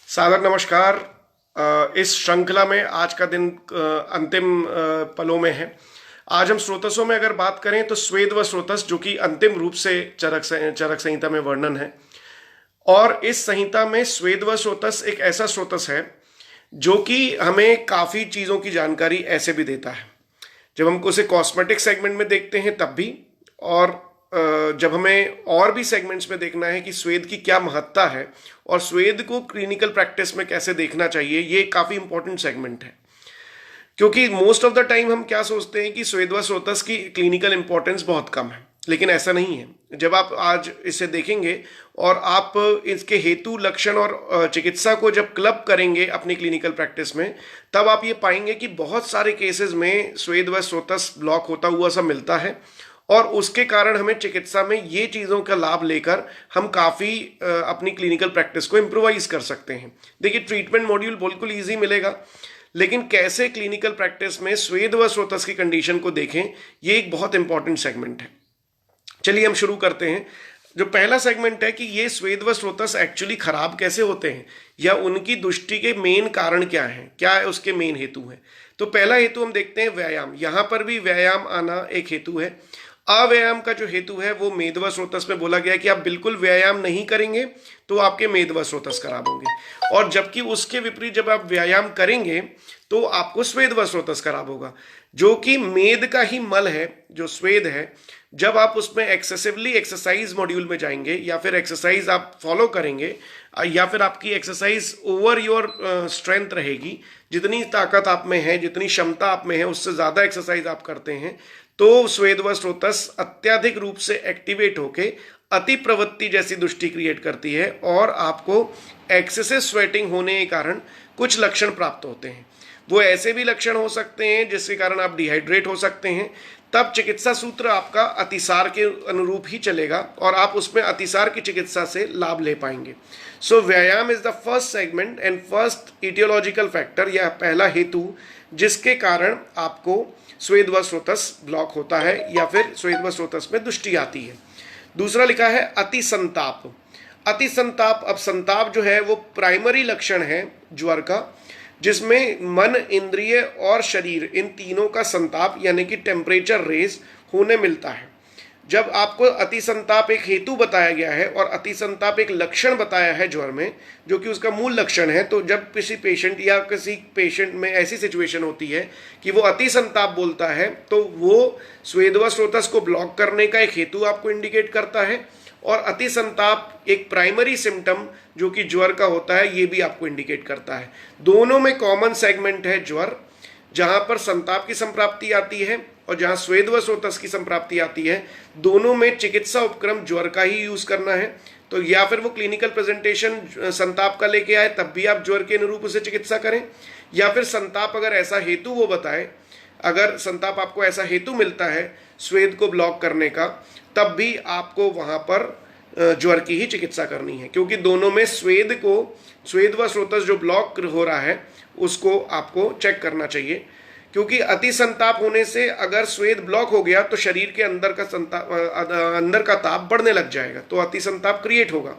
सागर नमस्कार। इस श्रृंखला में आज का दिन अंतिम पलों में है। आज हम स्रोतसों में अगर बात करें तो स्वेद व स्रोतस, जो कि अंतिम रूप से चरक संहिता में वर्णन है। और इस संहिता में स्वेद व स्रोतस एक ऐसा स्रोतस है जो कि हमें काफ़ी चीज़ों की जानकारी ऐसे भी देता है। जब हम उसे कॉस्मेटिक सेगमेंट में देखते हैं तब भी, और जब हमें और भी सेगमेंट्स में देखना है कि स्वेद की क्या महत्ता है और स्वेद को क्लिनिकल प्रैक्टिस में कैसे देखना चाहिए, ये काफ़ी इंपॉर्टेंट सेगमेंट है। क्योंकि मोस्ट ऑफ द टाइम हम क्या सोचते हैं कि स्वेद व स्रोतस की क्लिनिकल इंपॉर्टेंस बहुत कम है, लेकिन ऐसा नहीं है। जब आप आज इसे देखेंगे और आप इसके हेतु, लक्षण और चिकित्सा को जब क्लब करेंगे अपनी क्लिनिकल प्रैक्टिस में, तब आप ये पाएंगे कि बहुत सारे केसेस में स्वेद व स्रोतस ब्लॉक होता हुआ सा मिलता है। और उसके कारण हमें चिकित्सा में ये चीज़ों का लाभ लेकर हम काफ़ी अपनी क्लिनिकल प्रैक्टिस को इम्प्रोवाइज कर सकते हैं। देखिए, ट्रीटमेंट मॉड्यूल बिल्कुल ईजी मिलेगा, लेकिन कैसे क्लिनिकल प्रैक्टिस में स्वेद व स्रोतस की कंडीशन को देखें, ये एक बहुत इंपॉर्टेंट सेगमेंट है। चलिए हम शुरू करते हैं। जो पहला सेगमेंट है कि ये स्वेद व स्रोतस एक्चुअली खराब कैसे होते हैं, या उनकी दुष्टि के मेन कारण क्या हैं, क्या है उसके मेन हेतु हैं। तो पहला हेतु हम देखते हैं व्यायाम। यहाँ पर भी व्यायाम आना एक हेतु है। अव्यायाम का जो हेतु है वो मेद व स्रोतस में बोला गया है कि आप बिल्कुल व्यायाम नहीं करेंगे तो आपके मेद व स्रोतस खराब होंगे, और जबकि उसके विपरीत जब आप व्यायाम करेंगे तो आपको स्वेद व स्रोतस खराब होगा। जो कि मेद का ही मल है, जो स्वेद है, जब आप उसमें एक्सेसिवली एक्सरसाइज मॉड्यूल में जाएंगे या फिर एक्सरसाइज आप फॉलो करेंगे, या फिर आपकी एक्सरसाइज ओवर योर स्ट्रेंथ रहेगी, जितनी ताकत आप में है, जितनी क्षमता आप में है, उससे ज़्यादा एक्सरसाइज आप करते हैं, तो स्वेद व स्रोतस अत्यधिक रूप से एक्टिवेट होके अति प्रवृत्ति जैसी दुष्टि क्रिएट करती है, और आपको एक्सेसिव स्वेटिंग होने के कारण कुछ लक्षण प्राप्त होते हैं। वो ऐसे भी लक्षण हो सकते हैं जिसके कारण आप डिहाइड्रेट हो सकते हैं। तब चिकित्सा सूत्र आपका अतिसार के अनुरूप ही चलेगा और आप उसमें अतिसार की चिकित्सा से लाभ ले पाएंगे। सो व्यायाम is the first segment and first aetiological factor, या पहला हेतु जिसके कारण आपको स्वेद व स्रोतस ब्लॉक होता है या फिर स्वेद व स्रोतस में दुष्टि आती है। दूसरा लिखा है अति संताप। अति संताप, अब संताप जो है वो प्राइमरी लक्षण है ज्वर का, जिसमें मन, इंद्रिय और शरीर, इन तीनों का संताप यानी कि टेम्परेचर रेज होने मिलता है। जब आपको अति संताप एक हेतु बताया गया है और अति संताप एक लक्षण बताया है ज्वर में, जो कि उसका मूल लक्षण है, तो जब किसी पेशेंट में ऐसी सिचुएशन होती है कि वो अति संताप बोलता है, तो वो स्वेद व स्रोतस को ब्लॉक करने का एक हेतु आपको इंडिकेट करता है, और अति संताप एक प्राइमरी सिम्टम जो कि ज्वर का होता है, ये भी आपको इंडिकेट करता है। दोनों में कॉमन सेगमेंट है ज्वर, जहां पर संताप की संप्राप्ति आती है और जहां स्वेद व स्रोतस की संप्राप्ति आती है। दोनों में चिकित्सा उपक्रम ज्वर का ही यूज करना है। तो या फिर वो क्लिनिकल प्रेजेंटेशन संताप का लेके आए, तब भी आप ज्वर के अनुरूप उसे चिकित्सा करें, या फिर संताप अगर ऐसा हेतु वो बताए, अगर संताप आपको ऐसा हेतु मिलता है स्वेद को ब्लॉक करने का, तब भी आपको वहां पर ज्वर की ही चिकित्सा करनी है। क्योंकि दोनों में स्वेद व स्रोतस जो ब्लॉक हो रहा है उसको आपको चेक करना चाहिए। क्योंकि अति संताप होने से अगर स्वेद ब्लॉक हो गया तो शरीर के अंदर का ताप बढ़ने लग जाएगा, तो अति संताप क्रिएट होगा।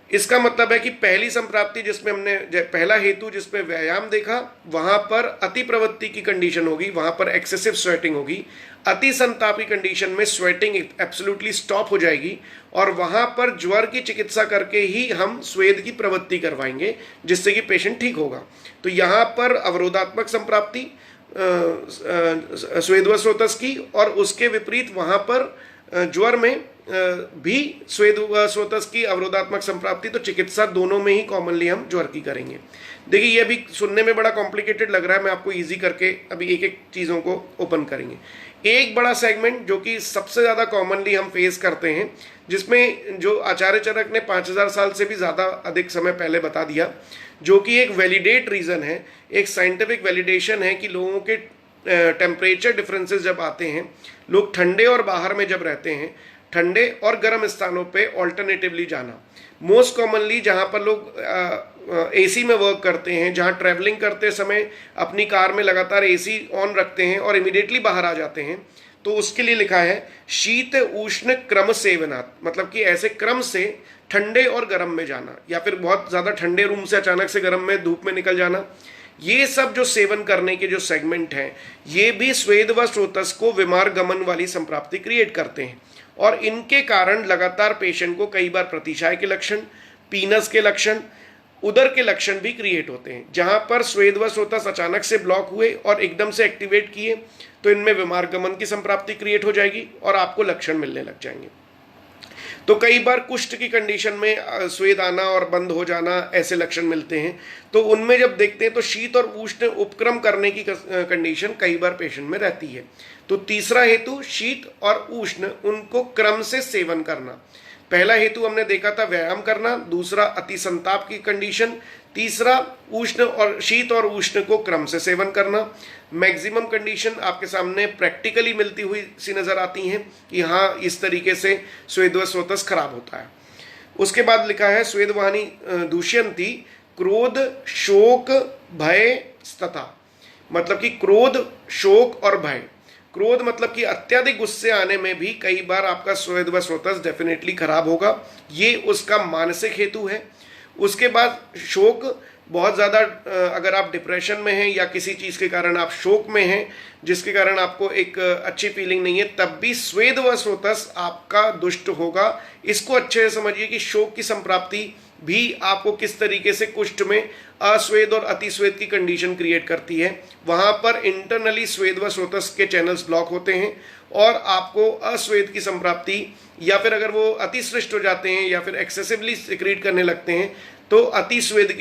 इसका मतलब है कि पहली संप्राप्ति जिसमें हमने पहला हेतु जिसमें व्यायाम देखा, वहां पर अति प्रवृत्ति की कंडीशन होगी, वहां पर एक्सेसिव स्वेटिंग होगी। अति संताप की कंडीशन में स्वेटिंग एब्सोल्युटली स्टॉप हो जाएगी, और वहां पर ज्वर की चिकित्सा करके ही हम स्वेद की प्रवृत्ति करवाएंगे, जिससे कि पेशेंट ठीक होगा। तो यहाँ पर अवरोधात्मक संप्राप्ति स्वेद व स्रोतस की, और उसके विपरीत वहां पर ज्वर में भी स्वेद व स्रोतस की अवरोधात्मक संप्राप्ति। तो चिकित्सा दोनों में ही कॉमनली हम ज्वर की करेंगे। देखिए, ये अभी सुनने में बड़ा कॉम्प्लिकेटेड लग रहा है, मैं आपको इजी करके अभी एक एक चीज़ों को ओपन करेंगे। एक बड़ा सेगमेंट जो कि सबसे ज़्यादा कॉमनली हम फेस करते हैं, जिसमें जो आचार्य चरक ने 5000 साल से भी ज़्यादा अधिक समय पहले बता दिया, जो कि एक वैलिडेट रीज़न है, एक साइंटिफिक वैलिडेशन है कि लोगों के टेम्परेचर डिफरेंसेस जब आते हैं, लोग ठंडे और बाहर में जब रहते हैं, ठंडे और गर्म स्थानों पे ऑल्टरनेटिवली जाना। मोस्ट कॉमनली जहाँ पर लोग एसी में वर्क करते हैं, जहाँ ट्रैवलिंग करते समय अपनी कार में लगातार एसी ऑन रखते हैं और इमीडिएटली बाहर आ जाते हैं, तो उसके लिए लिखा है शीत उष्ण क्रम सेवनात्, मतलब कि ऐसे क्रम से ठंडे और गर्म में जाना, या फिर बहुत ज़्यादा ठंडे रूम से अचानक से गर्म में धूप में निकल जाना, ये सब जो सेवन करने के जो सेगमेंट हैं, ये भी स्वेद व स्रोतस को विमार गमन वाली संप्राप्ति क्रिएट करते हैं। और इनके कारण लगातार पेशेंट को कई बार प्रतिशाय के लक्षण, पीनस के लक्षण, उदर के लक्षण भी क्रिएट होते हैं। जहां पर स्वेद व स्रोतस अचानक से ब्लॉक हुए और एकदम से एक्टिवेट किए तो इनमें विमार गमन की संप्राप्ति क्रिएट हो जाएगी और आपको लक्षण मिलने लग जाएंगे। तो कई बार कुष्ठ की कंडीशन में स्वेद आना और बंद हो जाना ऐसे लक्षण मिलते हैं। तो उनमें जब देखते हैं तो शीत और उष्ण उपक्रम करने की कंडीशन कई बार पेशेंट में रहती है। तो तीसरा हेतु शीत और उष्ण उनको क्रम से सेवन करना। पहला हेतु हमने देखा था व्यायाम करना, दूसरा अति संताप की कंडीशन, तीसरा उष्ण और शीत और उष्ण को क्रम से सेवन करना। मैक्सिमम कंडीशन आपके सामने प्रैक्टिकली मिलती हुई सी नजर आती हैं कि हाँ इस तरीके से स्वेद व स्रोतस खराब होता है। उसके बाद लिखा है स्वेदवाहिनी दूष्यंती क्रोध शोक भय तथा, मतलब कि क्रोध शोक और भय। क्रोध मतलब कि अत्यधिक गुस्से आने में भी कई बार आपका स्वेद व स्रोतस डेफिनेटली खराब होगा, ये उसका मानसिक हेतु है। उसके बाद शोक, बहुत ज़्यादा अगर आप डिप्रेशन में हैं या किसी चीज़ के कारण आप शोक में हैं जिसके कारण आपको एक अच्छी फीलिंग नहीं है, तब भी स्वेद व स्रोतस आपका दुष्ट होगा। इसको अच्छे से समझिए कि शोक की संप्राप्ति भी आपको किस तरीके से कुष्ठ में अस्वेद और अतिस्वेद की कंडीशन क्रिएट करती है। वहां पर इंटरनली स्वेद व स्रोतस के चैनल्स ब्लॉक होते हैं और आपको अस्वेद की संप्राप्ति, या फिर अगर वो अतिश्रेष्ठ हो जाते हैं या फिर एक्सेसिवली सिक्रीट करने लगते हैं तो अतिस्वेद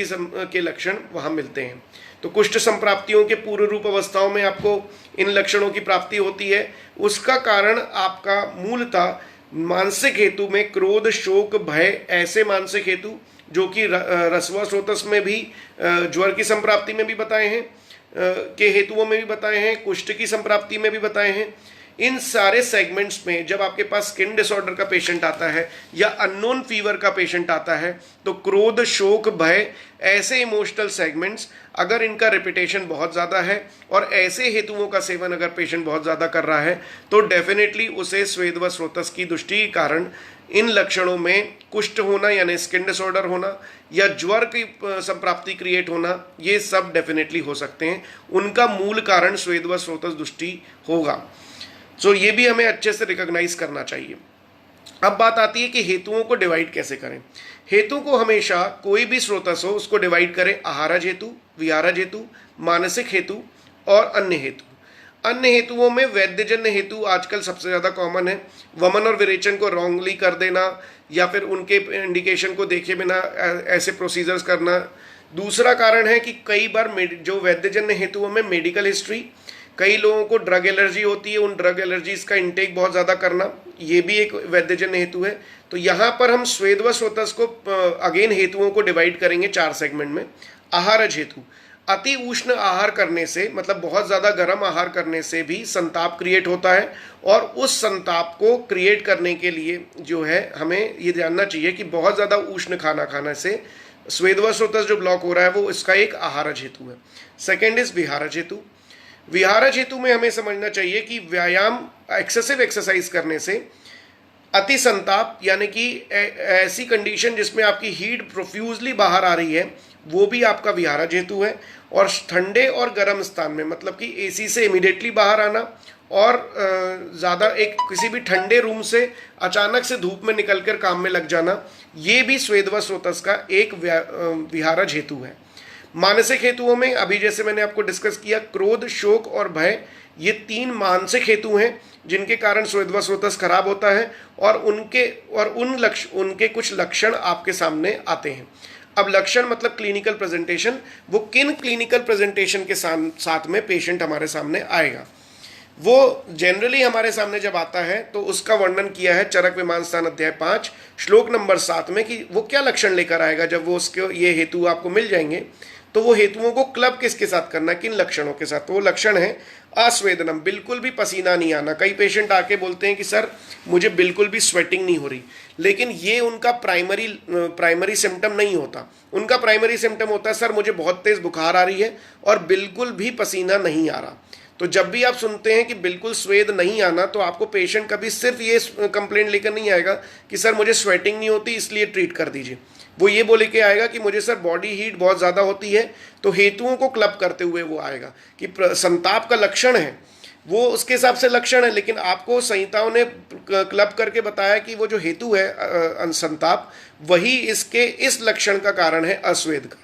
के लक्षण वहां मिलते हैं। तो कुष्ठ संप्राप्तियों के पूर्व रूप अवस्थाओं में आपको इन लक्षणों की प्राप्ति होती है। उसका कारण आपका मूलतः मानसिक हेतु में क्रोध शोक भय, ऐसे मानसिक हेतु जो कि रसवा स्रोतस में भी, ज्वर की संप्राप्ति में भी बताए हैं, के हेतुओं में भी बताए हैं, कुष्ठ की संप्राप्ति में भी बताए हैं। इन सारे सेगमेंट्स में जब आपके पास स्किन डिसऑर्डर का पेशेंट आता है या अननोन फीवर का पेशेंट आता है तो क्रोध शोक भय, ऐसे इमोशनल सेगमेंट्स अगर इनका रिपीटेशन बहुत ज़्यादा है और ऐसे हेतुओं का सेवन अगर पेशेंट बहुत ज़्यादा कर रहा है तो डेफिनेटली उसे स्वेद व स्रोतस की दृष्टि के कारण इन लक्षणों में कुष्ठ होना यानी स्किन डिसऑर्डर होना या ज्वर की संप्राप्ति क्रिएट होना, ये सब डेफिनेटली हो सकते हैं। उनका मूल कारण स्वेद व स्रोतस दृष्टि होगा। सो ये भी हमें अच्छे से रिकॉग्नाइज करना चाहिए। अब बात आती है कि हेतुओं को डिवाइड कैसे करें। हेतु को हमेशा कोई भी स्रोतस हो उसको डिवाइड करें आहारज हेतु, विहारज हेतु, मानसिक हेतु और अन्य हेतु। अन्य हेतुओं में वैद्यजन्य हेतु आजकल सबसे ज़्यादा कॉमन है। वमन और विरेचन को रॉन्गली कर देना या फिर उनके इंडिकेशन को देखे बिना ऐसे प्रोसीजर्स करना। दूसरा कारण है कि कई बार जो वैद्यजन्य हेतुओं में मेडिकल हिस्ट्री, कई लोगों को ड्रग एलर्जी होती है, उन ड्रग एलर्जीज का इंटेक बहुत ज़्यादा करना, ये भी एक वैद्यजन्य हेतु है। तो यहाँ पर हम स्वेद व स्रोतस को अगेन हेतुओं को डिवाइड करेंगे 4 सेगमेंट में। आहारज हेतु, अति उष्ण आहार करने से, मतलब बहुत ज़्यादा गर्म आहार करने से भी संताप क्रिएट होता है और उस संताप को क्रिएट करने के लिए जो है हमें ये जानना चाहिए कि बहुत ज़्यादा उष्ण खाना खाने से स्वेद व स्रोतस जो ब्लॉक हो रहा है वो इसका एक आहारज हेतु है। सेकेंड इज विहारज हेतु। विहारज हेतु में हमें समझना चाहिए कि व्यायाम, एक्सेसिव एक्सरसाइज करने से अति संताप यानी कि ऐसी कंडीशन जिसमें आपकी हीट प्रोफ्यूजली बाहर आ रही है, वो भी आपका विहारज हेतु है। और ठंडे और गर्म स्थान में, मतलब कि एसी से इमीडिएटली बाहर आना और ज़्यादा एक किसी भी ठंडे रूम से अचानक से धूप में निकलकर काम में लग जाना, ये भी स्वेद व स्रोतस का एक विहारज हेतु है। मानसिक हेतुओं में अभी जैसे मैंने आपको डिस्कस किया, क्रोध शोक और भय, ये 3 मानसिक हेतु हैं जिनके कारण स्वेद व स्रोतस खराब होता है और उनके कुछ लक्षण आपके सामने आते हैं। अब लक्षण मतलब क्लिनिकल प्रेजेंटेशन, वो किन क्लिनिकल प्रेजेंटेशन के साथ में पेशेंट हमारे सामने आएगा, वो जनरली हमारे सामने जब आता है तो उसका वर्णन किया है चरक विमान स्थान अध्याय 5 श्लोक नंबर 7 में कि वो क्या लक्षण लेकर आएगा। जब वो उसके ये हेतु आपको मिल जाएंगे तो वो हेतुओं को क्लब किसके साथ करना, किन लक्षणों के साथ। तो वो लक्षण है अस्वेदनम, बिल्कुल भी पसीना नहीं आना। कई पेशेंट आके बोलते हैं कि सर मुझे बिल्कुल भी स्वेटिंग नहीं हो रही, लेकिन ये उनका प्राइमरी सिम्टम नहीं होता। उनका प्राइमरी सिम्टम होता है सर मुझे बहुत तेज बुखार आ रही है और बिल्कुल भी पसीना नहीं आ रहा। तो जब भी आप सुनते हैं कि बिल्कुल स्वेद नहीं आना, तो आपको पेशेंट कभी सिर्फ ये कंप्लेंट लेकर नहीं आएगा कि सर मुझे स्वेटिंग नहीं होती इसलिए ट्रीट कर दीजिए। वो ये बोले के आएगा कि मुझे सर बॉडी हीट बहुत ज़्यादा होती है, तो हेतुओं को क्लब करते हुए वो आएगा कि संताप का लक्षण है, वो उसके हिसाब से लक्षण है, लेकिन आपको संहिताओं ने क्लब करके बताया कि वो जो हेतु है संताप, वही इसके इस लक्षण का कारण है अस्वेद का।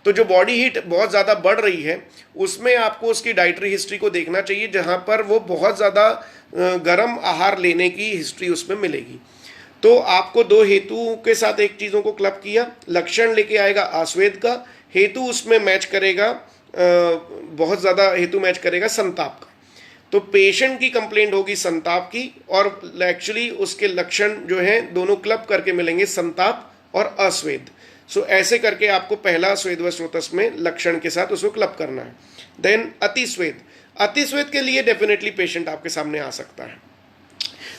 तो जो बॉडी हीट बहुत ज़्यादा बढ़ रही है उसमें आपको उसकी डाइटरी हिस्ट्री को देखना चाहिए, जहाँ पर वो बहुत ज़्यादा गर्म आहार लेने की हिस्ट्री उसमें मिलेगी। तो आपको दो हेतुओं के साथ एक चीज़ों को क्लब किया, लक्षण लेके आएगा अस्वेद का, हेतु उसमें मैच करेगा, बहुत ज़्यादा हेतु मैच करेगा संताप का। तो पेशेंट की कंप्लेंट होगी संताप की, और एक्चुअली उसके लक्षण जो हैं दोनों क्लब करके मिलेंगे, संताप और अस्वेद। सो ऐसे करके आपको पहला स्वेद व स्रोतस में लक्षण के साथ उसको क्लब करना है। देन अतिस्वेद, अतिस्वेद के लिए डेफिनेटली पेशेंट आपके सामने आ सकता है।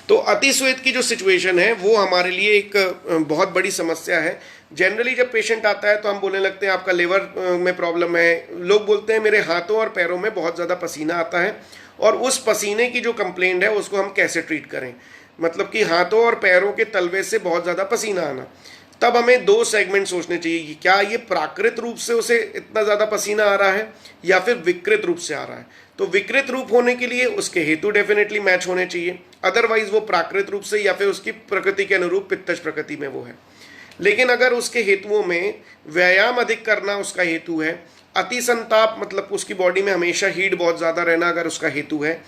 तो अतिस्वेद की जो सिचुएशन है वो हमारे लिए एक बहुत बड़ी समस्या है। जनरली जब पेशेंट आता है तो हम बोलने लगते हैं आपका लिवर में प्रॉब्लम है, लोग बोलते हैं मेरे हाथों और पैरों में बहुत ज़्यादा पसीना आता है, और उस पसीने की जो कंप्लेंट है उसको हम कैसे ट्रीट करें, मतलब कि हाथों और पैरों के तलवे से बहुत ज़्यादा पसीना आना। तब हमें दो सेगमेंट सोचने चाहिए कि क्या ये प्राकृत रूप से उसे इतना ज़्यादा पसीना आ रहा है या फिर विकृत रूप से आ रहा है। तो विकृत रूप होने के लिए उसके हेतु डेफिनेटली मैच होने चाहिए, अदरवाइज वो प्राकृत रूप से या फिर उसकी प्रकृति के अनुरूप पित्तज प्रकृति में वो है। लेकिन अगर उसके हेतुओं में व्यायाम अधिक करना उसका हेतु है, अति संताप मतलब उसकी बॉडी में हमेशा हीट बहुत ज़्यादा रहना अगर उसका हेतु है,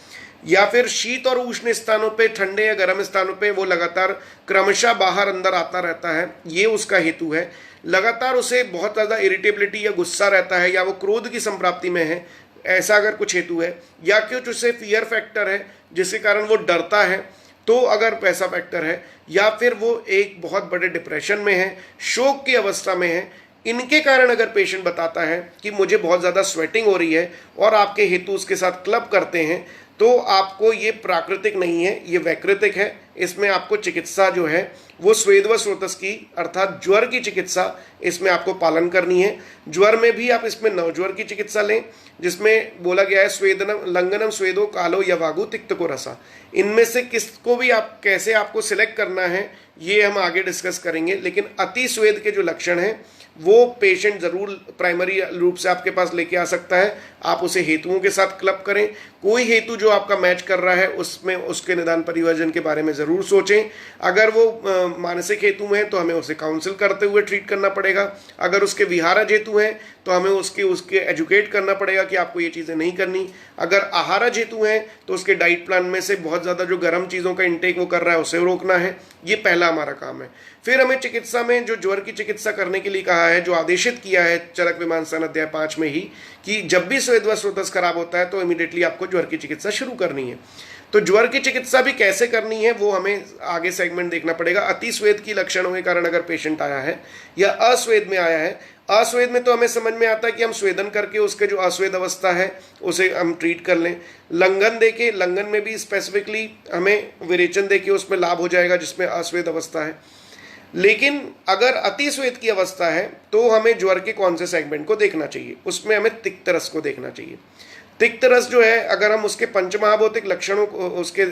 या फिर शीत और उष्ण स्थानों पे, ठंडे या गर्म स्थानों पे वो लगातार क्रमशः बाहर अंदर आता रहता है, ये उसका हेतु है, लगातार उसे बहुत ज़्यादा इरिटेबिलिटी या गुस्सा रहता है, या वो क्रोध की संप्राप्ति में है, ऐसा अगर कुछ हेतु है, या कुछ उसे फियर फैक्टर है जिसके कारण वो डरता है, तो अगर ऐसा फैक्टर है, या फिर वो एक बहुत बड़े डिप्रेशन में है, शोक की अवस्था में है, इनके कारण अगर पेशेंट बताता है कि मुझे बहुत ज़्यादा स्वेटिंग हो रही है और आपके हेतु उसके साथ क्लब करते हैं, तो आपको ये प्राकृतिक नहीं है, ये वैकृतिक है। इसमें आपको चिकित्सा जो है वो स्वेद व स्रोतस की अर्थात ज्वर की चिकित्सा इसमें आपको पालन करनी है। ज्वर में भी आप इसमें नवज्वर की चिकित्सा लें, जिसमें बोला गया है स्वेदनम लंगनम स्वेदो कालो यवागु तिक्त को रसा। इनमें से किसको भी आप कैसे आपको सिलेक्ट करना है ये हम आगे डिस्कस करेंगे, लेकिन अति स्वेद के जो लक्षण हैं वो पेशेंट ज़रूर प्राइमरी रूप से आपके पास लेके आ सकता है। आप उसे हेतुओं के साथ क्लब करें, कोई हेतु जो आपका मैच कर रहा है उसमें उसके निदान परिवर्जन के बारे में ज़रूर सोचें। अगर वो मानसिक हेतु हैं तो हमें उसे काउंसिल करते हुए ट्रीट करना पड़ेगा, अगर उसके विहारज हेतु हैं तो हमें उसके एजुकेट करना पड़ेगा कि आपको ये चीज़ें नहीं करनी। अगर आहारज हेतु हैं तो उसके डाइट प्लान में से बहुत ज़्यादा जो गर्म चीज़ों का इंटेक वो कर रहा है उसे रोकना है। ये पहला हमारा काम है। फिर हमें चिकित्सा में जो ज्वर की चिकित्सा करने के लिए कहा है, जो आदेशित किया है चरक विमानस्थान अध्याय 5 में ही, कि जब भी स्वेद व स्रोतस खराब होता है तो इमीडिएटली आपको ज्वर की चिकित्सा शुरू करनी है। तो ज्वर की चिकित्सा भी कैसे करनी है वो हमें आगे सेगमेंट देखना पड़ेगा। अति स्वेद की लक्षणों के कारण अगर पेशेंट आया है या अस्वेद में आया है, अस्वेद में तो हमें समझ में आता है कि हम स्वेदन करके उसके जो अस्वेद अवस्था है उसे हम ट्रीट कर लें। लंघन देके, लंघन में भी स्पेसिफिकली हमें विरेचन देके उसमें लाभ हो जाएगा जिसमें अस्वेद अवस्था है। लेकिन अगर अतिस्वेद की अवस्था है तो हमें ज्वर के कौन से सेगमेंट को देखना चाहिए, उसमें हमें तिक्त रस को देखना चाहिए। तिक्त रस जो है अगर हम उसके पंचमहाभौतिक लक्षणों को, उसके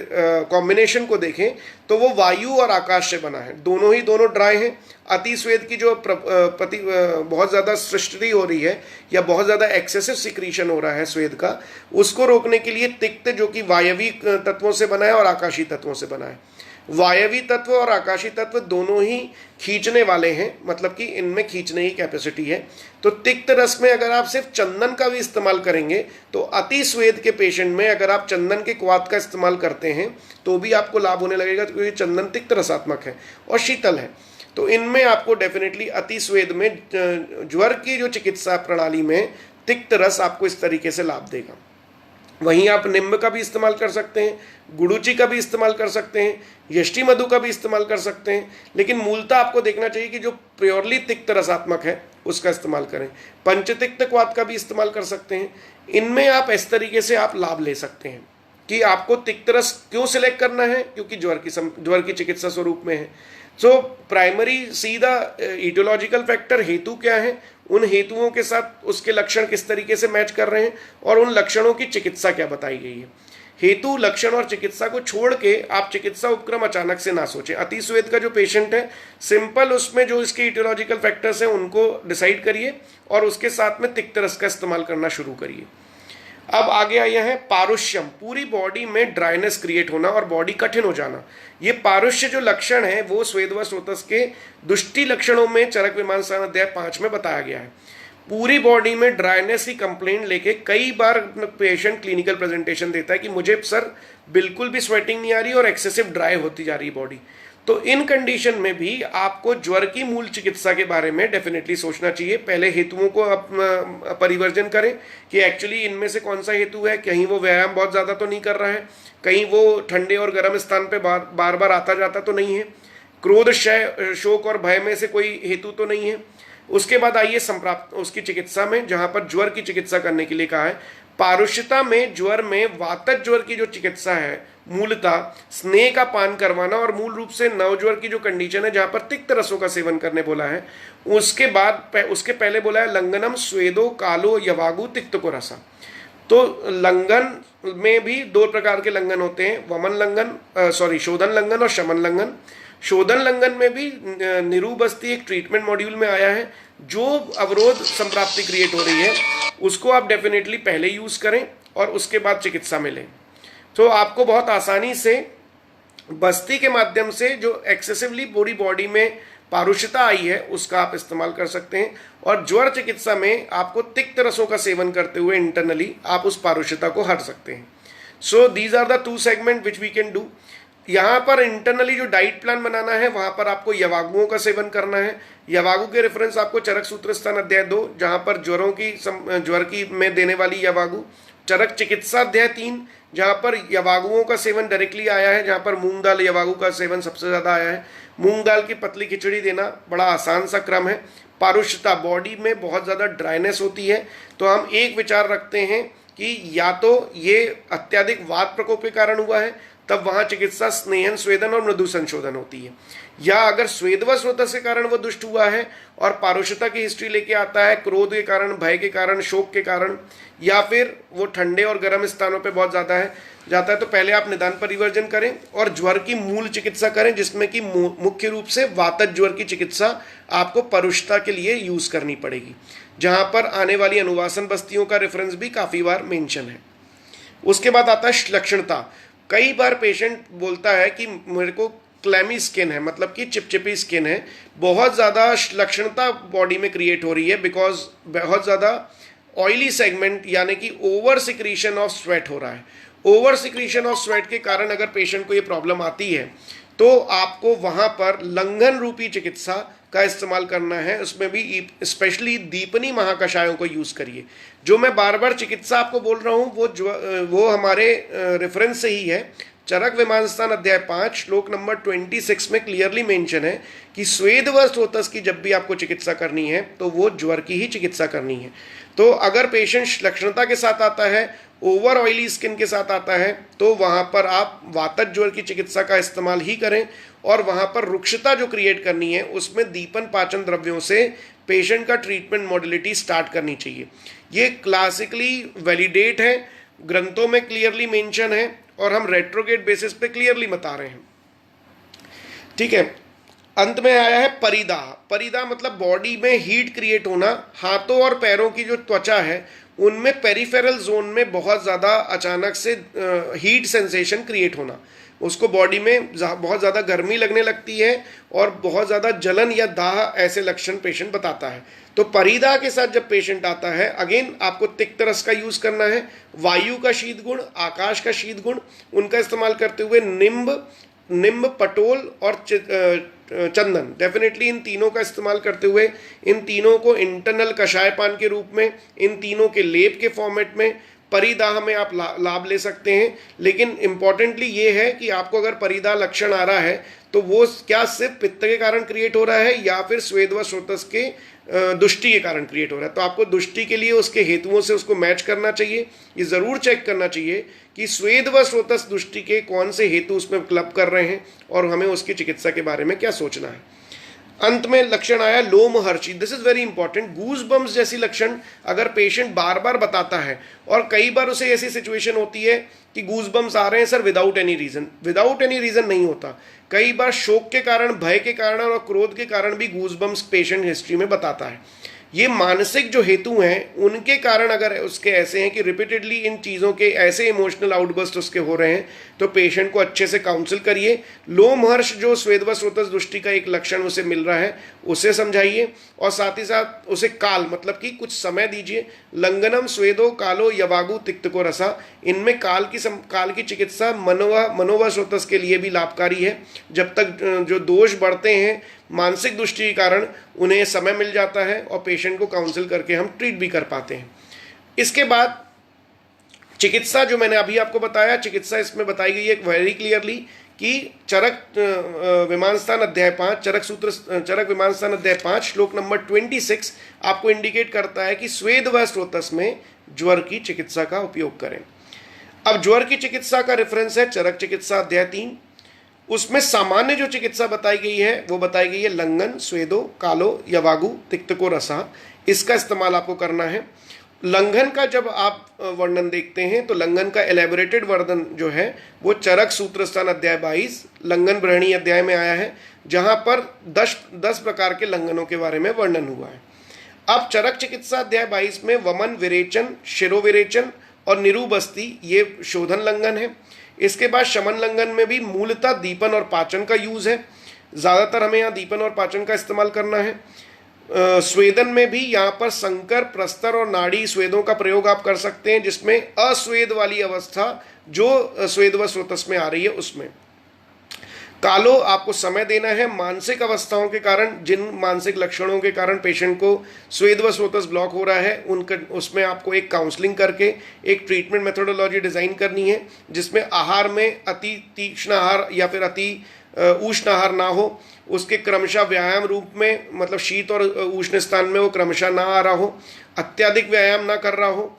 कॉम्बिनेशन को देखें तो वो वायु और आकाश से बना है, दोनों ड्राई हैं। अतिस्वेद की जो बहुत ज़्यादा सृष्टि हो रही है या बहुत ज़्यादा एक्सेसिव सिक्रीशन हो रहा है स्वेद का, उसको रोकने के लिए तिक्त जो कि वायवी तत्वों से बना है और आकाशी तत्वों से बना है। वायवी तत्व और आकाशी तत्व दोनों ही खींचने वाले हैं, मतलब कि इनमें खींचने की कैपेसिटी है। तो तिक्त रस में अगर आप सिर्फ चंदन का भी इस्तेमाल करेंगे तो अति स्वेद के पेशेंट में अगर आप चंदन के क्वाथ का इस्तेमाल करते हैं तो भी आपको लाभ होने लगेगा, क्योंकि चंदन तिक्त रसात्मक है और शीतल है। तो इनमें आपको डेफिनेटली अति स्वेद में ज्वर की जो चिकित्सा प्रणाली में तिक्त रस आपको इस तरीके से लाभ देगा। वहीं आप निम्ब का भी इस्तेमाल कर सकते हैं, गुड़ूची का भी इस्तेमाल कर सकते हैं, यष्टि मधु का भी इस्तेमाल कर सकते हैं, लेकिन मूलतः आपको देखना चाहिए कि जो प्योरली तिक्त रसात्मक है उसका इस्तेमाल करें। पंचतिक्त क्वाथ का भी इस्तेमाल कर सकते हैं। इनमें आप इस तरीके से आप लाभ ले सकते हैं कि आपको तिक्त रस क्यों सिलेक्ट करना है, क्योंकि ज्वर की चिकित्सा स्वरूप में है। सो प्राइमरी सीधा इटियोलॉजिकल फैक्टर हेतु क्या है उन हेतुओं के साथ उसके लक्षण किस तरीके से मैच कर रहे हैं और उन लक्षणों की चिकित्सा क्या बताई गई है। हेतु, लक्षण और चिकित्सा को छोड़ के आप चिकित्सा उपक्रम अचानक से ना सोचें। अतिस्वेद का जो पेशेंट है, सिंपल उसमें जो इसके इटियोलॉजिकल फैक्टर्स हैं उनको डिसाइड करिए और उसके साथ में तिक्त रस का इस्तेमाल करना शुरू करिए। अब आगे आया है पारुष्यम, पूरी बॉडी में ड्राइनेस क्रिएट होना और बॉडी कठिन हो जाना। ये पारुष्य जो लक्षण है वो स्वेद व स्रोतस के दुष्टि लक्षणों में चरक विमान स्थान अध्याय 5 में बताया गया है। पूरी बॉडी में ड्राइनेस की कंप्लेंट लेके कई बार पेशेंट क्लिनिकल प्रेजेंटेशन देता है कि मुझे सर बिल्कुल भी स्वेटिंग नहीं आ रही और एक्सेसिव ड्राई होती जा रही बॉडी। तो इन कंडीशन में भी आपको ज्वर की मूल चिकित्सा के बारे में डेफिनेटली सोचना चाहिए। पहले हेतुओं को आप परिवर्जन करें कि एक्चुअली इनमें से कौन सा हेतु है। कहीं वो व्यायाम बहुत ज़्यादा तो नहीं कर रहा है, कहीं वो ठंडे और गर्म स्थान पे बार बार आता जाता तो नहीं है, क्रोध, क्षय, शोक और भय में से कोई हेतु तो नहीं है। उसके बाद आइए संप्राप्त उसकी चिकित्सा में, जहां पर ज्वर की चिकित्सा करने के लिए कहा है। पारुष्यता में ज्वर में वातज ज्वर की जो चिकित्सा है मूलतः स्नेह का पान करवाना और मूल रूप से नवज्वर की जो कंडीशन है जहां पर तिक्त रसों का सेवन करने बोला है। उसके बाद उसके पहले बोला है लंगनम स्वेदो कालो यवागु तिक्त को रसा। तो लंगन में भी दो प्रकार के लंगन होते हैं, वमन लंगन शोधन लंगन और शमन लंगन। शोधन लंगन में भी निरूबस्ती एक ट्रीटमेंट मॉड्यूल में आया है। जो अवरोध संप्राप्ति क्रिएट हो रही है उसको आप डेफिनेटली पहले यूज करें और उसके बाद चिकित्सा में लें। तो आपको बहुत आसानी से बस्ती के माध्यम से जो एक्सेसिवली पूरी बॉडी में पारुष्यता आई है उसका आप इस्तेमाल कर सकते हैं और ज्वर चिकित्सा में आपको तिक्त रसों का सेवन करते हुए इंटरनली आप उस पारुष्यता को हट सकते हैं। So these are the 2 segment which we can do. यहाँ पर इंटरनली जो डाइट प्लान बनाना है वहां पर आपको यवागुओं का सेवन करना है। यवागु के रेफरेंस आपको चरक सूत्र स्थान अध्याय 2 जहां पर ज्वर की में देने वाली यवागु, चरक चिकित्सा अध्याय 3 जहां पर यवागुओं का सेवन डायरेक्टली आया है, जहां पर मूंग दाल यवागु का सेवन सबसे ज्यादा आया है। मूंग दाल की पतली खिचड़ी देना बड़ा आसान सा क्रम है। पारुष्यता, बॉडी में बहुत ज्यादा ड्राइनेस होती है तो हम एक विचार रखते हैं कि या तो ये अत्यधिक वात प्रकोप के कारण हुआ है, तब वहां चिकित्सा स्नेहन स्वेदन और मृदु संशोधन होती है, या अगर स्वेद व स्रोतस के कारण वो दुष्ट हुआ है और पारुष्यता की हिस्ट्री लेके आता है क्रोध के कारण, भय के कारण, शोक के कारण, या फिर वो ठंडे और गर्म स्थानों पे बहुत जाता है तो पहले आप निदान परिवर्जन करें और ज्वर की मूल चिकित्सा करें, जिसमें कि मुख्य रूप से वातज ज्वर की चिकित्सा आपको पारुष्यता के लिए यूज करनी पड़ेगी, जहां पर आने वाली अनुवासन बस्तियों का रेफरेंस भी काफी बार मेंशन है। उसके बाद आता है लक्षणता। कई बार पेशेंट बोलता है कि मेरे को क्लैमी स्किन है, मतलब कि चिपचिपी स्किन है, बहुत ज़्यादा लक्षणता बॉडी में क्रिएट हो रही है बिकॉज बहुत ज़्यादा ऑयली सेगमेंट यानी कि ओवर सिक्रीशन ऑफ स्वेट हो रहा है। ओवर सिक्रीशन ऑफ स्वेट के कारण अगर पेशेंट को ये प्रॉब्लम आती है तो आपको वहाँ पर लंघन रूपी चिकित्सा का इस्तेमाल करना है। उसमें भी स्पेशली दीपनी महाकषायों को यूज़ करिए। जो मैं बार बार चिकित्सा आपको बोल रहा हूँ वो हमारे रेफरेंस से ही है। चरक विमान स्थान अध्याय 5 श्लोक नंबर 26 में क्लियरली मेंशन है कि स्वेद व स्रोतस की जब भी आपको चिकित्सा करनी है तो वो ज्वर की ही चिकित्सा करनी है। तो अगर पेशेंट लक्षणता के साथ आता है, ओवर ऑयली स्किन के साथ आता है, तो वहाँ पर आप वातज ज्वर की चिकित्सा का इस्तेमाल ही करें और वहाँ पर रुक्षता जो क्रिएट करनी है उसमें दीपन पाचन द्रव्यों से पेशेंट का ट्रीटमेंट मॉडलिटी स्टार्ट करनी चाहिए। ये क्लासिकली वैलिडेट है, ग्रंथों में क्लियरली मेंशन है और हम रेट्रोगेट बेसिस पे क्लियरली बता रहे हैं। ठीक है, अंत में आया है परिदाह। परिदाह मतलब बॉडी में हीट क्रिएट होना। हाथों और पैरों की जो त्वचा है उनमें पेरिफेरल जोन में बहुत ज़्यादा अचानक से हीट सेंसेशन क्रिएट होना, उसको बॉडी में बहुत ज़्यादा गर्मी लगने लगती है और बहुत ज़्यादा जलन या दाह, ऐसे लक्षण पेशेंट बताता है। तो परिदाह के साथ जब पेशेंट आता है, अगेन आपको तिक्त रस का यूज़ करना है। वायु का शीत गुण, आकाश का शीत गुण, उनका इस्तेमाल करते हुए निम्ब, पटोल और चंदन, डेफिनेटली इन तीनों का इस्तेमाल करते हुए इन तीनों को इंटरनल कषाय पान के रूप में, इन तीनों के लेप के फॉर्मेट में परिदाह में आप लाभ ले सकते हैं। लेकिन इंपॉर्टेंटली ये है कि आपको अगर परिदाह लक्षण आ रहा है तो वो क्या सिर्फ पित्त के कारण क्रिएट हो रहा है या फिर स्वेद व स्रोतस के दुष्टि के कारण क्रिएट हो रहा है। तो आपको दुष्टि के लिए उसके हेतुओं से उसको मैच करना चाहिए। ये ज़रूर चेक करना चाहिए कि स्वेद व स्रोतस दुष्टि के कौन से हेतु उसमें क्लब कर रहे हैं और हमें उसकी चिकित्सा के बारे में क्या सोचना है। अंत में लक्षण आया लोमहर्षी। This is very important. Goose bumps जैसी लक्षण अगर पेशेंट बार बार बताता है और कई बार उसे ऐसी सिचुएशन होती है कि गूज बम्स आ रहे हैं sir without any reason, without any reason नहीं होता। कई बार शोक के कारण, भय के कारण और क्रोध के कारण भी गूज बम्स पेशेंट हिस्ट्री में बताता है। ये मानसिक जो हेतु हैं उनके कारण अगर उसके ऐसे हैं कि रिपीटेडली इन चीज़ों के ऐसे इमोशनल आउटबर्स्ट उसके हो रहे हैं तो पेशेंट को अच्छे से काउंसिल करिए। लोमहर्ष जो स्वेद व स्रोतस दृष्टि का एक लक्षण उसे मिल रहा है उसे समझाइए और साथ ही साथ उसे काल मतलब कि कुछ समय दीजिए। लंगनम स्वेदो कालो यवागु तिक्तको रसा, इनमें काल की चिकित्सा मनोवा स्रोतस के लिए भी लाभकारी है। जब तक जो दोष बढ़ते हैं मानसिक दृष्टि के कारण उन्हें समय मिल जाता है और पेशेंट को काउंसिल करके हम ट्रीट भी कर पाते हैं। इसके बाद चिकित्सा जो मैंने अभी आपको बताया, चिकित्सा इसमें बताई गई है वेरी क्लियरली कि चरक विमान स्थान अध्याय 5, चरक विमान स्थान अध्याय 5 श्लोक नंबर 26 आपको इंडिकेट करता है कि स्वेद व स्रोतस में ज्वर की चिकित्सा का उपयोग करें। अब ज्वर की चिकित्सा का रेफरेंस है चरक चिकित्सा अध्याय 3। उसमें सामान्य जो चिकित्सा बताई गई है वो बताई गई है लंगन स्वेदो कालो यवागु तिक्तको रसा, इसका इस्तेमाल आपको करना है। लंघन का जब आप वर्णन देखते हैं तो लंघन का एलेबोरेटेड वर्णन जो है वो चरक सूत्र स्थान अध्याय 22 लंघन ब्रहणी अध्याय में आया है, जहां पर 10 प्रकार के लंघनों के बारे में वर्णन हुआ है। अब चरक चिकित्सा अध्याय 22 में वमन विरेचन, शिरोविरेचन और निरूबस्ती ये शोधन लंघन है। इसके बाद शमन लंघन में भी मूलतः दीपन और पाचन का यूज है, ज़्यादातर हमें यहाँ दीपन और पाचन का इस्तेमाल करना है। स्वेदन में भी यहाँ पर संकर, प्रस्तर और नाड़ी स्वेदों का प्रयोग आप कर सकते हैं, जिसमें अस्वेद वाली अवस्था जो स्वेद व स्रोतस में आ रही है उसमें। कालो आपको समय देना है। मानसिक अवस्थाओं के कारण, जिन मानसिक लक्षणों के कारण पेशेंट को स्वेद व स्रोतस ब्लॉक हो रहा है उनका उसमें आपको एक काउंसलिंग करके एक ट्रीटमेंट मेथोडोलॉजी डिज़ाइन करनी है, जिसमें आहार में अति तीक्ष्ण आहार या फिर अति उष्ण आहार ना हो, उसके क्रमशः व्यायाम रूप में मतलब शीत और उष्ण स्थान में वो क्रमशः ना आ रहा हो, अत्याधिक व्यायाम ना कर रहा हो,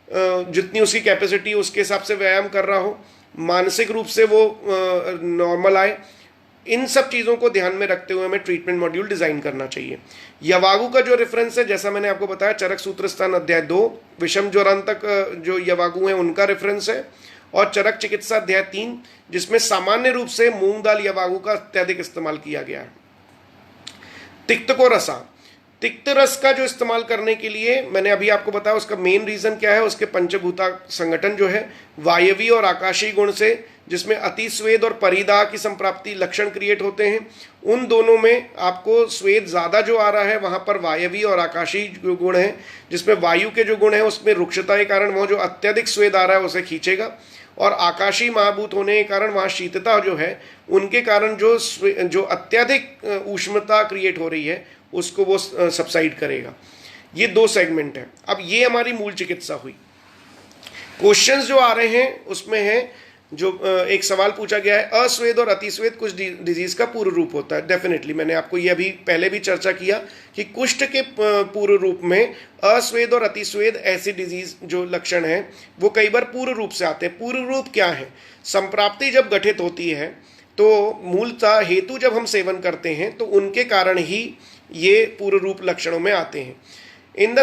जितनी उसकी कैपेसिटी उसके हिसाब से व्यायाम कर रहा हो, मानसिक रूप से वो नॉर्मल आए। इन सब चीज़ों को ध्यान में रखते हुए हमें ट्रीटमेंट मॉड्यूल डिज़ाइन करना चाहिए। यवागु का जो रेफरेंस है जैसा मैंने आपको बताया चरक सूत्र स्थान अध्याय 2 विषम ज्वरांतक जो यवागु हैं उनका रेफरेंस है, और चरक चिकित्सा अध्याय 3 जिसमें सामान्य रूप से मूंग दाल यवागु का अत्यधिक इस्तेमाल किया गया है। तिक्तको रसा, तिक्त रस का जो इस्तेमाल करने के लिए मैंने अभी आपको बताया उसका मेन रीजन क्या है। उसके पंचभूता संगठन जो है वायवी और आकाशीय गुण से, जिसमें अति स्वेद और परिदाह की संप्राप्ति लक्षण क्रिएट होते हैं। उन दोनों में आपको स्वेद ज़्यादा जो आ रहा है वहाँ पर वायवी और आकाशीय जो गुण है, जिसमें वायु के जो गुण है उसमें रुक्षता के कारण वो जो अत्यधिक स्वेद आ रहा है उसे खींचेगा, और आकाशीय महाभूत होने के कारण वहाँ शीतता जो है उनके कारण जो अत्यधिक ऊष्मता क्रिएट हो रही है उसको वो सबसाइड करेगा। ये 2 सेगमेंट है। अब ये हमारी मूल चिकित्सा हुई। क्वेश्चंस जो आ रहे हैं उसमें है जो एक सवाल पूछा गया है, अस्वेद और अतिस्वेद कुछ डिजीज का पूर्व रूप होता है। डेफिनेटली मैंने आपको ये अभी पहले भी चर्चा किया कि कुष्ठ के पूर्व रूप में अस्वेद और अतिस्वेद ऐसी डिजीज जो लक्षण है वो कई बार पूर्व रूप से आते हैं। पूर्व रूप क्या है? संप्राप्ति जब गठित होती है तो मूलतः हेतु जब हम सेवन करते हैं तो उनके कारण ही ये पूर्व रूप लक्षणों में आते हैं। In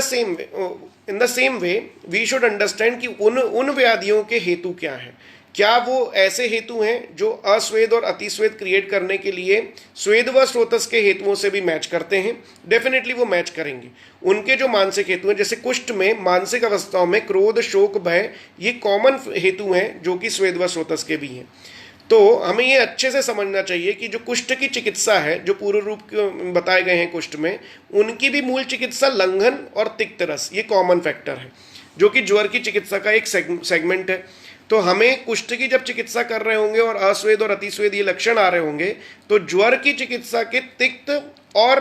the same way we should understand कि उन व्याधियों के हेतु क्या हैं। क्या वो ऐसे हेतु हैं जो अस्वेद और अतिस्वेद क्रिएट करने के लिए स्वेद व स्रोतस के हेतुओं से भी मैच करते हैं? डेफिनेटली वो मैच करेंगे। उनके जो मानसिक हेतु हैं, जैसे कुष्ठ में मानसिक अवस्थाओं में क्रोध, शोक, भय, ये कॉमन हेतु हैं जो कि स्वेद व स्रोतस के भी हैं। तो हमें ये अच्छे से समझना चाहिए कि जो कुष्ठ की चिकित्सा है, जो पूर्व रूप बताए गए हैं कुष्ठ में, उनकी भी मूल चिकित्सा लंघन और तिक्त रस, ये कॉमन फैक्टर है जो कि ज्वर की चिकित्सा का एक सेगमेंट है। तो हमें कुष्ठ की जब चिकित्सा कर रहे होंगे और अस्वेद और अतिस्वेद ये लक्षण आ रहे होंगे तो ज्वर की चिकित्सा के तिक्त और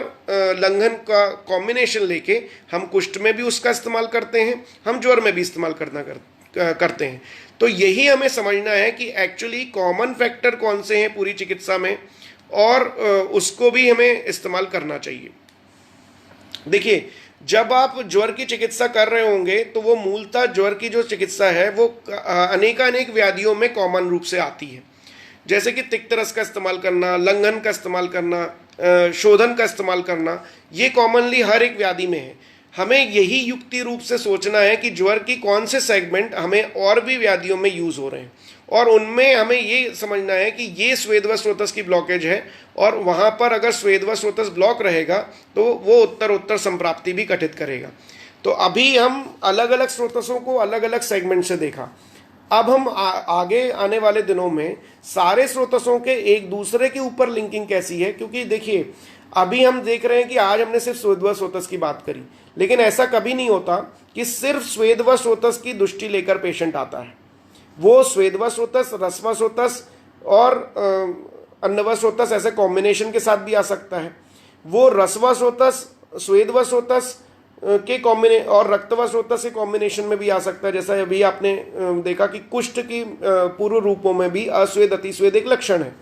लंघन का कॉम्बिनेशन लेके हम कुष्ठ में भी उसका इस्तेमाल करते हैं, हम ज्वर में भी इस्तेमाल करते हैं। तो यही हमें समझना है कि एक्चुअली कॉमन फैक्टर कौन से हैं पूरी चिकित्सा में, और उसको भी हमें इस्तेमाल करना चाहिए। देखिए, जब आप ज्वर की चिकित्सा कर रहे होंगे तो वो मूलतः ज्वर की जो चिकित्सा है वो अनेक व्याधियों में कॉमन रूप से आती है, जैसे कि तिक्त रस का इस्तेमाल करना, लंघन का इस्तेमाल करना, शोधन का इस्तेमाल करना, ये कॉमनली हर एक व्याधि में है। हमें यही युक्ति रूप से सोचना है कि ज्वर की कौन से सेगमेंट हमें और भी व्याधियों में यूज हो रहे हैं, और उनमें हमें ये समझना है कि ये स्वेद व स्रोतस की ब्लॉकेज है, और वहाँ पर अगर स्वेद व स्रोतस ब्लॉक रहेगा तो वो उत्तर उत्तर संप्राप्ति भी घटित करेगा। तो अभी हम अलग अलग स्रोतसों को अलग अलग सेगमेंट से देखा। अब हम आगे आने वाले दिनों में सारे स्रोतसों के एक दूसरे के ऊपर लिंकिंग कैसी है, क्योंकि देखिए अभी हम देख रहे हैं कि आज हमने सिर्फ स्वेद व स्रोतस की बात करी, लेकिन ऐसा कभी नहीं होता कि सिर्फ स्वेद व स्रोतस की दृष्टि लेकर पेशेंट आता है। वो स्वेद व स्रोतस, रस व स्रोतस और अन्न व स्रोतस ऐसे कॉम्बिनेशन के साथ भी आ सकता है। वो रस व स्रोतस, स्वेद व स्रोतस के कॉम्बिनेशन और रक्त व स्रोतस के कॉम्बिनेशन में भी आ सकता है। जैसा अभी आपने देखा कि कुष्ठ की पूर्व रूपों में भी अस्वेद अतिस्वेद एक लक्षण है।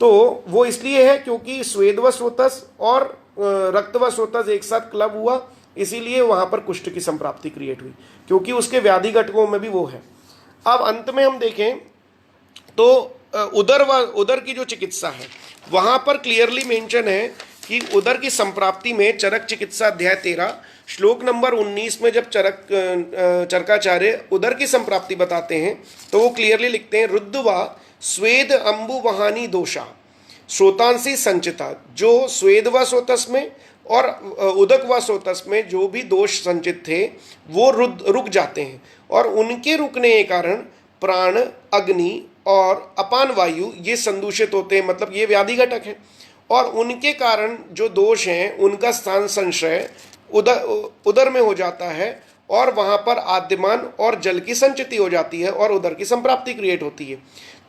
तो वो इसलिए है क्योंकि स्वेद व स्रोतस और रक्त व स्रोतस एक साथ क्लब हुआ, इसीलिए वहां पर कुष्ठ की संप्राप्ति क्रिएट हुई, क्योंकि उसके व्याधि घटकों में भी वो है। अब अंत में हम देखें तो उदर की जो चिकित्सा है वहां पर क्लियरली मेंशन है कि उदर की संप्राप्ति में चरक चिकित्सा अध्याय 13 श्लोक नंबर 19 में जब चरकाचार्य उदर की संप्राप्ति बताते हैं तो वो क्लियरली लिखते हैं, रुद्वा स्वेद अंबु वहानी दोषा श्रोतांसी संचिता। जो स्वेद व स्रोतस में और उदक व स्रोतस में जो भी दोष संचित थे वो रुक जाते हैं, और उनके रुकने के कारण प्राण, अग्नि और अपान वायु ये संदूषित होते हैं, मतलब ये व्याधि घटक है, और उनके कारण जो दोष हैं उनका स्थान संशय उदर में हो जाता है, और वहां पर आद्यमान और जल की संचिति हो जाती है और उदर की संप्राप्ति क्रिएट होती है।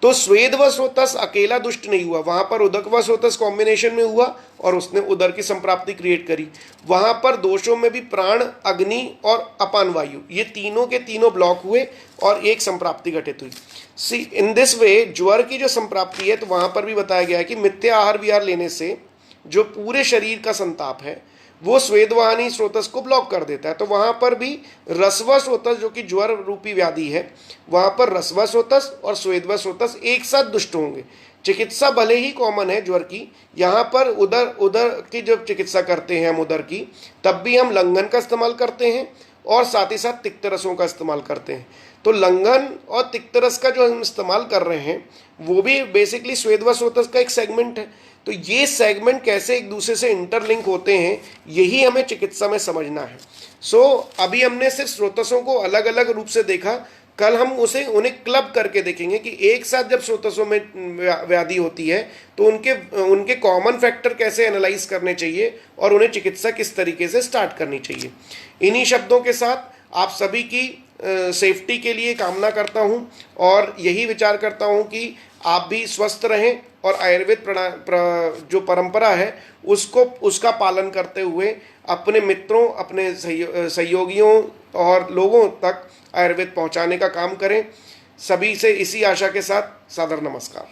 तो स्वेद व स्रोतस अकेला दुष्ट नहीं हुआ, वहां पर उदक व स्रोतस कॉम्बिनेशन में हुआ और उसने उदर की संप्राप्ति क्रिएट करी। वहां पर दोषों में भी प्राण, अग्नि और अपान वायु ये तीनों के तीनों ब्लॉक हुए और एक संप्राप्ति घटित हुई। सी इन दिस वे ज्वर की जो संप्राप्ति है तो वहां पर भी बताया गया है कि मिथ्या आहार विहार लेने से जो पूरे शरीर का संताप है वो स्वेदवाहिनी स्रोतस को ब्लॉक कर देता है। तो वहां पर भी रसव स्रोतस जो कि ज्वर रूपी व्याधि है, वहां पर रसव स्रोतस और स्वेदव स्रोतस एक साथ दुष्ट होंगे। चिकित्सा भले ही कॉमन है ज्वर की, यहाँ पर उदर की जब चिकित्सा करते हैं हम उदर की, तब भी हम लंघन का इस्तेमाल करते हैं और साथ ही साथ तिक्त रसों का इस्तेमाल करते हैं। तो लंघन और तिक्त रस का जो हम इस्तेमाल कर रहे हैं वो भी बेसिकली स्वेद व स्रोतस का एक सेगमेंट है। तो ये सेगमेंट कैसे एक दूसरे से इंटरलिंक होते हैं यही हमें चिकित्सा में समझना है। अभी हमने सिर्फ स्रोतसों को अलग अलग रूप से देखा, कल हम उन्हें क्लब करके देखेंगे कि एक साथ जब स्रोतसों में व्याधि होती है तो उनके कॉमन फैक्टर कैसे एनालाइज करने चाहिए और उन्हें चिकित्सा किस तरीके से स्टार्ट करनी चाहिए। इन्हीं शब्दों के साथ आप सभी की सेफ्टी के लिए कामना करता हूं और यही विचार करता हूं कि आप भी स्वस्थ रहें और आयुर्वेद जो परंपरा है उसका पालन करते हुए अपने मित्रों, अपने सहयोगियों और लोगों तक आयुर्वेद पहुंचाने का काम करें। सभी से इसी आशा के साथ सादर नमस्कार।